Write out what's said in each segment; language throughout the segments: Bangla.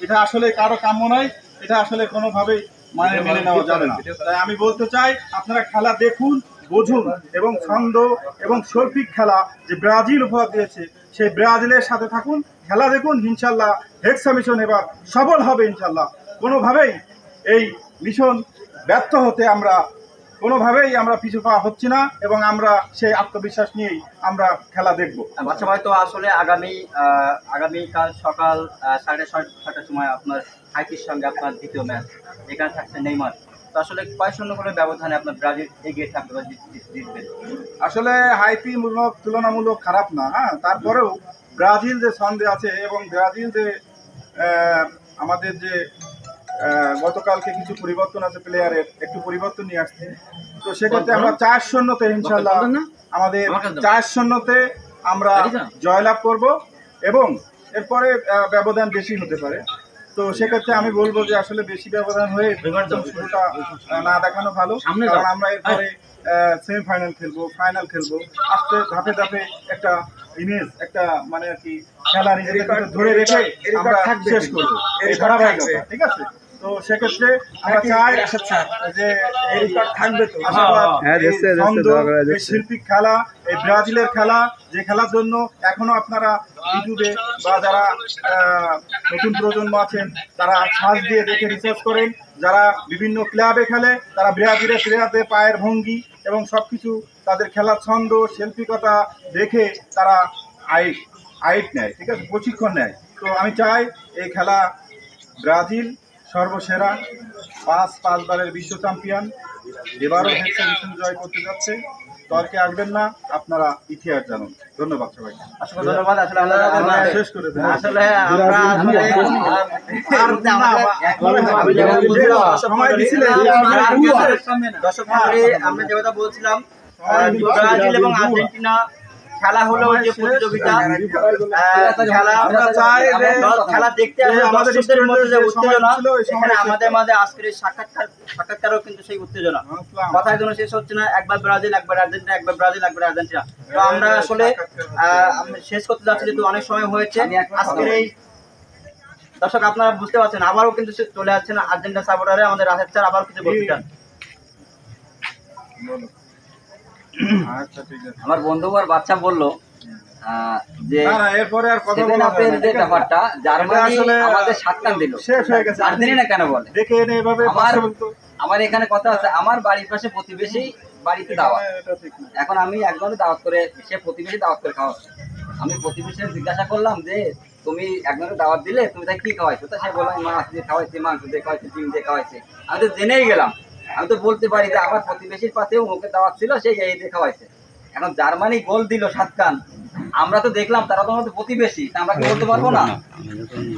এটা আসলে কারো কাম্য নয়, এটা আসলে কোনোভাবেই মেনে নেওয়া যাবে না। তাই আমি বলতে চাই আপনারা খেলা দেখুন, বুঝুন এবং ছন্দ এবং শৈল্পিক খেলা যে ব্রাজিল উপহার দিয়েছে সেই ব্রাজিলের সাথে থাকুন, খেলা দেখুন। ইনশাল্লাহ হেক্সা মিশন এবার সফল হবে ইনশাল্লাহ। কোনোভাবেই এই মিশন ব্যর্থ হতে কোনোভাবেই আমরা পিছু পা হচ্ছি না এবং আমরা সেই আত্মবিশ্বাস নিয়েই আমরা খেলা দেখব। বাচ্চা ভাই, তো আসলে আগামীকাল সকাল 6:30টার সময় আপনার হাইতির সঙ্গে আপনার দ্বিতীয় ম্যাচ, এখানে থাকছে নেইমার। তো আসলে কয় শূন্য করে ব্যবধানে আপনার ব্রাজিল এগিয়ে থাকবে বা জিতবে? আসলে হাইতি তুলনামূলক খারাপ না, হ্যাঁ, তারপরেও ব্রাজিল যে ছন্দে আছে এবং ব্রাজিল যে আমাদের যে গতকালকে কিছু পরিবর্তন আছে, প্লেয়ারের একটু পরিবর্তন নিয়ে আসছে, তো সেক্ষেত্রে আমরা 4-0 ইনশাল্লাহ আমাদের 4-0 আমরা জয়লাভ করব এবং এরপরে ব্যবধান বেশি হতে পারে। তো সেক্ষেত্রে আমি বলবো যে আসলে বেশি ব্যবধান হয়ে শুরুটা না দেখানো ভালো, কারণ আমরা এরপরে সেমিফাইনাল খেলবো, ফাইনাল খেলবো, আস্তে ধাপে ধাপে একটা ইমেজ, একটা মানে আর কি খেলা নিজেদের ধরে রেখে আমরা শেষ করবো এই ধারাবাহিকতা, ঠিক আছে? তো সেক্ষেত্রে আমরা চাই যে এই থাকবে তো শিল্পিক খেলা, এই ব্রাজিলের খেলা, যে খেলার জন্য এখনো আপনারা ইউটিউবে বা যারা নতুন প্রজন্ম আছেন তারা সার্চ দিয়ে দেখে রিসার্চ করেন, যারা বিভিন্ন ক্লাবে খেলে তারা ব্রাজিলের প্লেয়ারদের পায়ের ভঙ্গি এবং সবকিছু তাদের খেলার ছন্দ শৈল্পিকতা দেখে তারা আইট নেয়, ঠিক আছে, প্রশিক্ষণ নেয়। তো আমি চাই এই খেলা ব্রাজিল সর্বসেরা, 5 বারের বিশ্ব চ্যাম্পিয়ন, এবারও হেক্সা মিশন জয় করতে যাচ্ছে। তর্কে আসবেন না, আপনারা ইতিহাস জানুন। ধন্যবাদ সবাইকে। আসলে ধন্যবাদ। আসলে আমরা শেষ করে দেন। আসলে আমরা দর্শক মণ্ডলী, আমরা যে কথা বলছিলাম, ব্রাজিল এবং আর্জেন্টিনা খেলা হলো যে প্রতিযোগিতা, খেলা দেখতে আসলে দর্শকদের মধ্যে যে উত্তেজনা, এখানে আমাদের মাঝে আজকের এই সাক্ষাৎকারও কিন্তু সেই উত্তেজনা। কথার জন্য শেষ হচ্ছে না, একবার ব্রাজিল একবার আর্জেন্টিনা, একবার ব্রাজিল একবার আর্জেন্টিনা। তো আমরা আসলে শেষ করতে যাচ্ছি, যেহেতু অনেক সময় হয়েছে আজকের এই। দর্শক আপনারা বুঝতে পারছেন, আবারও কিন্তু চলে যাচ্ছেন আর্জেন্টিনা সাপোর্টারে আমাদের রাশেদ স্যার, আবারও কিছু বলতে চান? আমার বন্ধু আর বাচ্চা বললো যে এরপরে আর কথা যে ব্যাপারটা জার্মানি আমাদের 7 রান দিল, শেষ হয়ে গেছে, আর্জেন্টিনা কেন বলে? দেখে এনে এভাবে আমার এখানে কথা আছে, আমার বাড়ির পাশে প্রতিবেশী বাড়িতে দাওয়াত, এখন আমি একজনের দাওয়াত করে, সে প্রতিবেশী দাওয়াত করে খাওয়াচ্ছে। আমি প্রতিবেশী জিজ্ঞাসা করলাম যে তুমি একজনের দাওয়াত দিলে তুমি তাই কি খাওয়াইছো? তো সে বললাম মাছ দিয়ে খাওয়াইছি, মাংস দিয়ে খাওয়াইছি, ডিম দিয়ে খাওয়াইছি। আমি তো জেনেই গেলাম, আমি তো বলতে পারি যে আমার প্রতিবেশীর পাশেও মুখে দাওয়াত ছিল, সেই এই দিয়ে খাওয়াইছে। এখন জার্মানি গোল দিল 7 রান, আমরা তো দেখলাম তারা তো আমাদের প্রতিবেশী, আমরা কি বলতে পারবো না?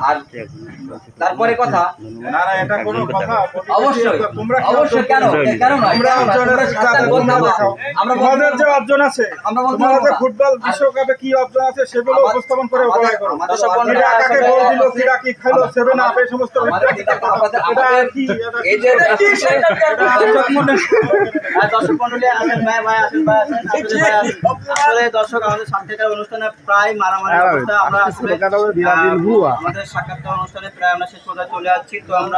আর তারপরে কথা, এটা কোনো কথা অবশ্যই অবশ্যই, কেন আমাদের যে অর্জন আছে, আমাদের ফুটবল বিশ্বকাপে কি অর্জন আছে সেগুলো উপস্থাপন করে বলাই করো। কাকে গোল দিল, কিরা কি খেলো, 7 আপ, এই সমস্ত দর্শক মন্ডলী আসেন, আসলে দর্শক আমাদের সাক্ষাৎকার অনুষ্ঠানে প্রায় মারামারি অবস্থা, আমরা আমাদের সাক্ষাৎকার অনুষ্ঠানে প্রায় আমরা শেষ পর্যায়ে চলে যাচ্ছি। তো আমরা